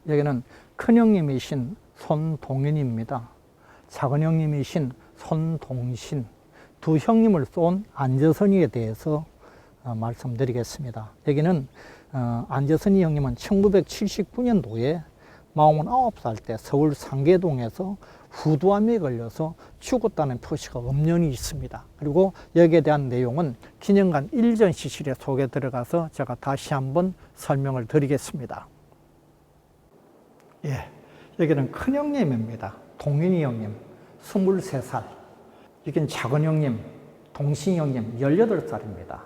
여기는 큰형님이신 손동인입니다. 작은형님이신 손동신, 두 형님을 쏜 안재선이에 대해서 말씀드리겠습니다. 여기는 안재선이 형님은 1979년도에 49살 때 서울 상계동에서 후두암에 걸려서 죽었다는 표시가 엄연히 있습니다. 그리고 여기에 대한 내용은 기념관 일전 시실에 속에 들어가서 제가 다시 한번 설명을 드리겠습니다. 여기는 큰형님입니다. 동인이 형님 23살, 여기는 작은형님 동신형님 18살입니다.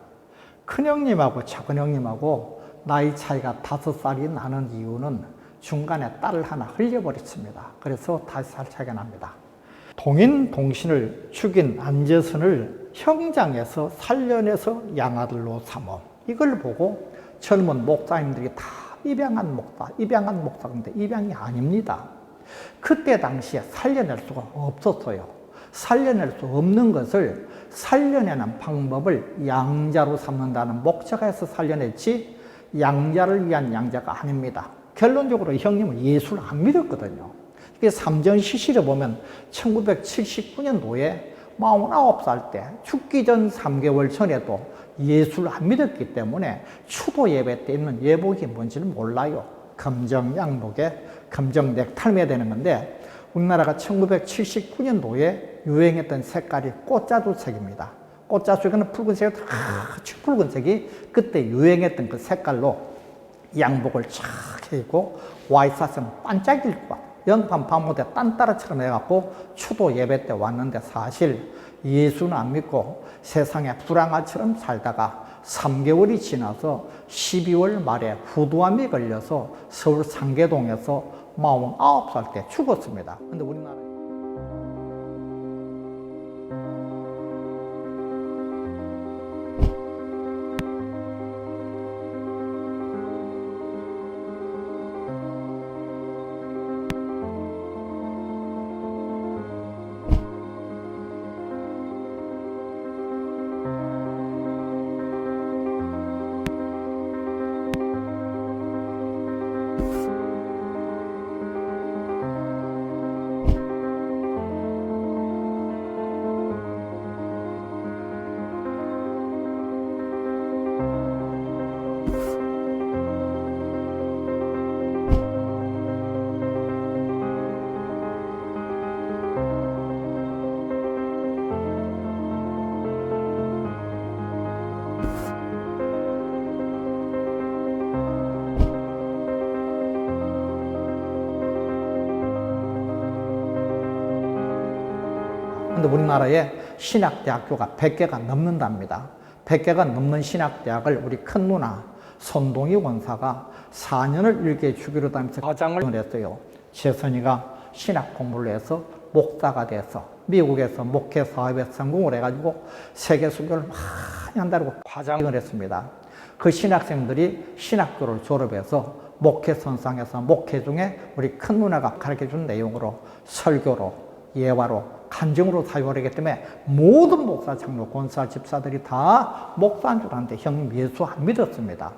큰형님하고 작은형님하고 나이 차이가 5살이 나는 이유는 중간에 딸을 하나 흘려버렸습니다. 그래서 5살 차이가 납니다. 동인 동신을 죽인 안재선을 형장에서 살려내서 양아들로 삼어 이걸 보고 젊은 목사님들이 다 입양한 목사인데 입양이 아닙니다. 그때 당시에 살려낼 수가 없었어요. 살려낼 수 없는 것을 살려내는 방법을 양자로 삼는다는 목적에서 살려냈지 양자를 위한 양자가 아닙니다. 결론적으로 형님은 예수를 안 믿었거든요. 이게 삼전시실에 보면 1979년도에 49살 때 죽기 전 3개월 전에도 예수를 안 믿었기 때문에 추도 예배 때 입는 예복이 뭔지는 몰라요. 검정 양복에 검정 넥타이에 되는 건데 우리나라가 1979년도에 유행했던 색깔이 꽃자주색입니다. 꽃자주색은 붉은색이 아주 붉은색이 그때 유행했던 그 색깔로 양복을 쫙 입고 와이사스는 반짝일과 연판 밤무대 딴따라처럼 해갖고 추도 예배 때 왔는데 사실 예수는 안 믿고 세상에 불황아처럼 살다가 3개월이 지나서 12월 말에 후두암이 걸려서 서울 상계동에서 49살 때 죽었습니다. 근데 우리나라에 근데 우리나라에 신학대학교가 100개가 넘는답니다. 100개가 넘는 신학대학을 우리 큰 누나 손동희 원사가 4년을 일개 주기로 다니면서 과장을 했어요. 재선이가 신학 공부를 해서 목사가 돼서 미국에서 목회 사업에 성공을 해가지고 세계 수교를 많이 한다고 과장을 했습니다. 그 신학생들이 신학교를 졸업해서 목회 선상에서 목회 중에 우리 큰 누나가 가르쳐준 내용으로 설교로 예화로 간증으로 사용을 하기 때문에 모든 목사, 장로, 권사, 집사들이 다 목사인 줄 아는데 형님 예수 안 믿었습니다.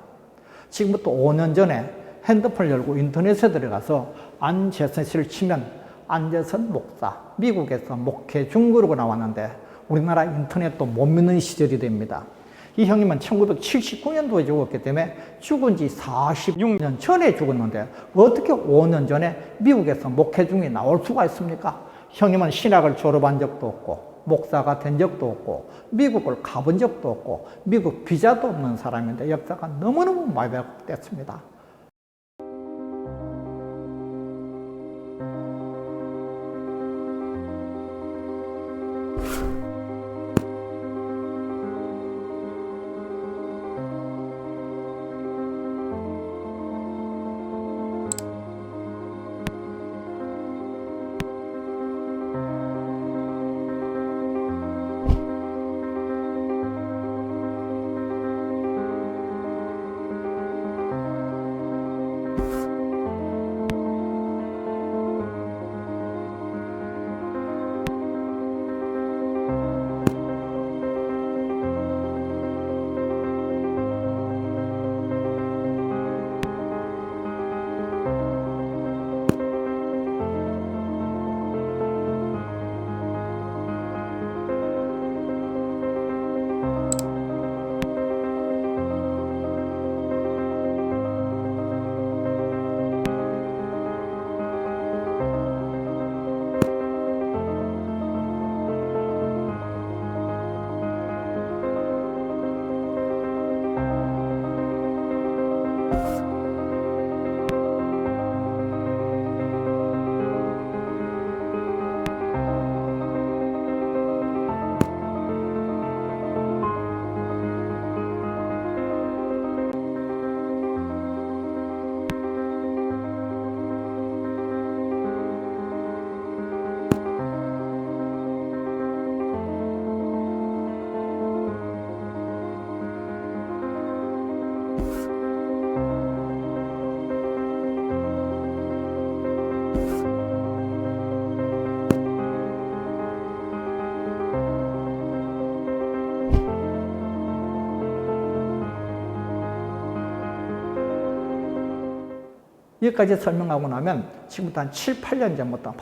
지금부터 5년 전에 핸드폰 열고 인터넷에 들어가서 안재선 씨를 치면 안재선 목사, 미국에서 목회 중그러고 나왔는데 우리나라 인터넷도 못 믿는 시절이 됩니다. 이 형님은 1979년도에 죽었기 때문에 죽은 지 46년 전에 죽었는데 어떻게 5년 전에 미국에서 목회 중에 나올 수가 있습니까? 형님은 신학을 졸업한 적도 없고 목사가 된 적도 없고 미국을 가본 적도 없고 미국 비자도 없는 사람인데 역사가 너무너무 많이 왜곡됐습니다. 여기까지 설명하고 나면 지금부터 한 7, 8년 전부터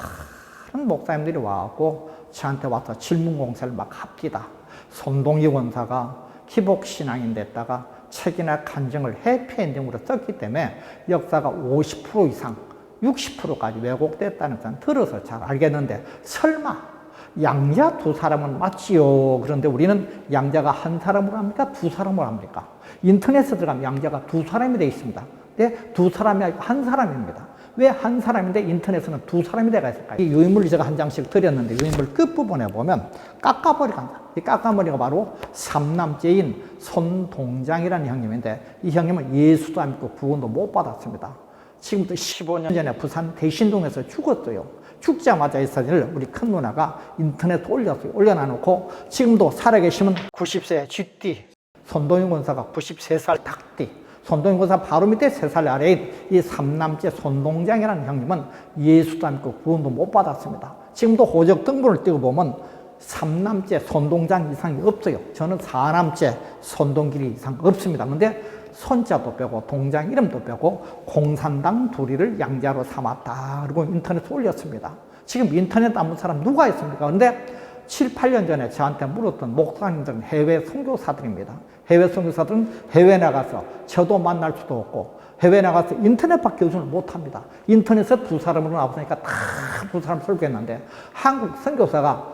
많은 목사님들이 와갖고 저한테 와서 질문 공세를 막 합니다. 손동희 원사가 기복신앙인 됐다가 책이나 간증을 해피엔딩으로 썼기 때문에 역사가 50% 이상, 60%까지 왜곡됐다는 것은 들어서 잘 알겠는데 설마 양자 두 사람은 맞지요? 그런데 우리는 양자가 한 사람으로 합니까? 두 사람으로 합니까? 인터넷에 들어가면 양자가 두 사람이 되어 있습니다. 근데 두 사람이 아니고 한 사람입니다. 왜 한 사람인데 인터넷에는 두 사람이 되어 있을까요? 이 유인물을 제가 한 장씩 드렸는데 유인물 끝부분에 보면 깎아머리가 합니다. 이 깎아머리가 바로 삼남째인 손동장이라는 형님인데 이 형님은 예수도 안 믿고 구원도 못 받았습니다. 지금부터 15년 전에 부산 대신동에서 죽었어요. 죽자마자 이 사진을 우리 큰 누나가 인터넷에 올렸어요. 올려놔놓고 지금도 살아계시면 90세 쥐띠, 손동희 권사가 93살 닭띠, 손동희 권사 바로 밑에 3살 아래인 이 삼남째 손동장이라는 형님은 예수도 안 믿고 구원도 못 받았습니다. 지금도 호적 등본을 띄고 보면 3남째 손동장 이상이 없어요. 저는 4남째 손동길이 이상 없습니다. 근데 손자도 빼고 동장 이름도 빼고 공산당 둘이를 양자로 삼았다. 그리고 인터넷에 올렸습니다. 지금 인터넷 아무 사람 누가 있습니까? 근데 7, 8년 전에 저한테 물었던 목사님들은 해외 선교사들입니다. 해외 선교사들은 해외 나가서 저도 만날 수도 없고 해외 나가서 인터넷밖에 요즘을 못합니다. 인터넷에 두 사람으로 나왔으니까 다 두 사람 설교했는데 한국 선교사가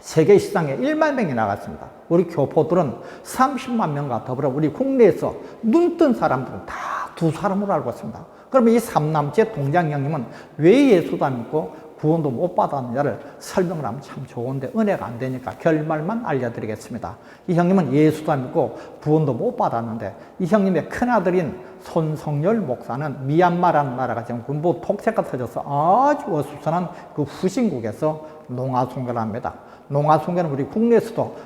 세계 시장에 1만 명이 나갔습니다. 우리 교포들은 30만 명과 더불어 우리 국내에서 눈뜬 사람들은 다 두 사람으로 알고 있습니다. 그러면 이 삼남째 동장 형님은 왜 예수도 안 믿고 구원도 못 받았느냐를 설명을 하면 참 좋은데 은혜가 안 되니까 결말만 알려드리겠습니다. 이 형님은 예수도 안 믿고 구원도 못 받았는데 이 형님의 큰아들인 손성열 목사는 미얀마라는 나라가 지금 군부 독재가 터져서 아주 어수선한 그 후진국에서 농아송교를 합니다. 농아송교는 우리 국내에서도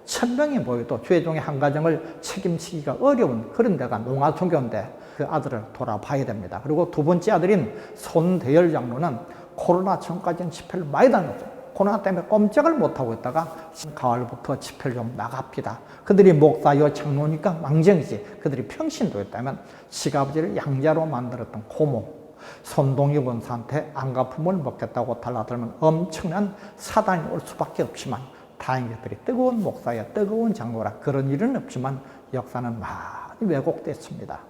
1000명이 모여도 최종의 한 가정을 책임지기가 어려운 그런 데가 농아송교인데 그 아들을 돌아봐야 됩니다. 그리고 두 번째 아들인 손대열 장로는 코로나 전까지는 집회를 많이 다녔어요. 코로나 때문에 꼼짝을 못하고 있다가 가을부터 집회를 좀 나갑니다. 그들이 목사요 장로니까 망정이지. 그들이 평신도였다면 지아버지를 양자로 만들었던 고모 손동희 원사한테 안가품을 먹겠다고 달라들면 엄청난 사단이 올 수밖에 없지만 다행히 그들이 뜨거운 목사야 뜨거운 장로라 그런 일은 없지만 역사는 많이 왜곡됐습니다.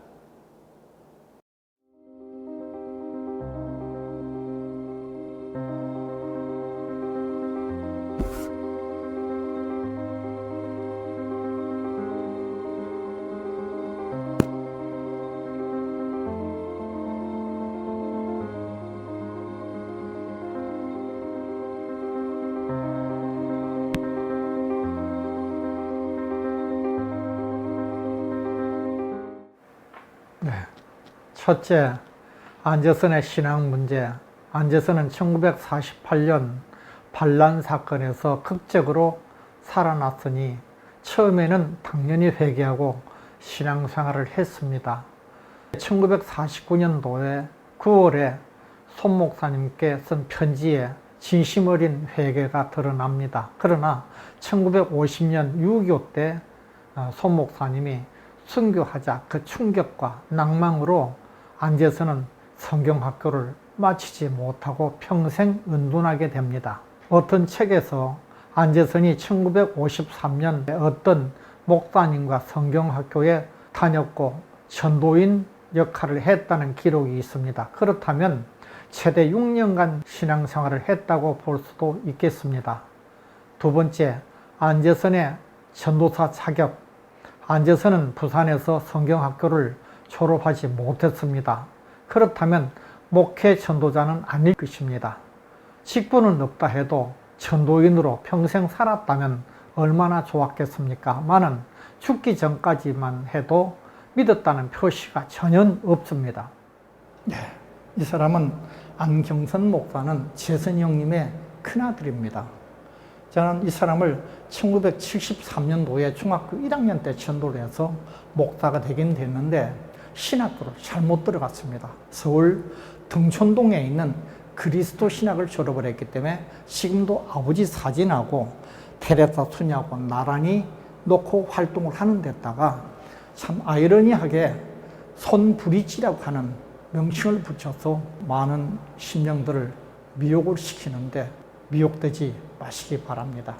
네. 첫째, 안재선의 신앙 문제. 안재선은 1948년 반란 사건에서 극적으로 살아났으니 처음에는 당연히 회개하고 신앙생활을 했습니다. 1949년도에 9월에 손 목사님께 쓴 편지에 진심 어린 회개가 드러납니다. 그러나 1950년 6.25 때 손 목사님이 순교하자 그 충격과 낭망으로 안재선은 성경학교를 마치지 못하고 평생 은둔하게 됩니다. 어떤 책에서 안재선이 1953년 어떤 목사님과 성경학교에 다녔고 전도인 역할을 했다는 기록이 있습니다. 그렇다면 최대 6년간 신앙생활을 했다고 볼 수도 있겠습니다. 두 번째, 안재선의 전도사 자격. 안재선은 부산에서 성경학교를 졸업하지 못했습니다. 그렇다면 목회 전도자는 아닐 것입니다. 직분은 없다 해도 전도인으로 평생 살았다면 얼마나 좋았겠습니까? 많은 죽기 전까지만 해도 믿었다는 표시가 전혀 없습니다. 네, 이 사람은 안경선 목사는 재선이 형님의 큰아들입니다. 저는 이 사람을 1973년도에 중학교 1학년 때 전도를 해서 목사가 되긴 됐는데 신학교를 잘못 들어갔습니다. 서울 등촌동에 있는 그리스도 신학을 졸업을 했기 때문에 지금도 아버지 사진하고 테레사 수녀하고 나란히 놓고 활동을 하는 데다가 참 아이러니하게 손브릿지라고 하는 명칭을 붙여서 많은 심령들을 미혹을 시키는데 미혹되지 마시기 바랍니다.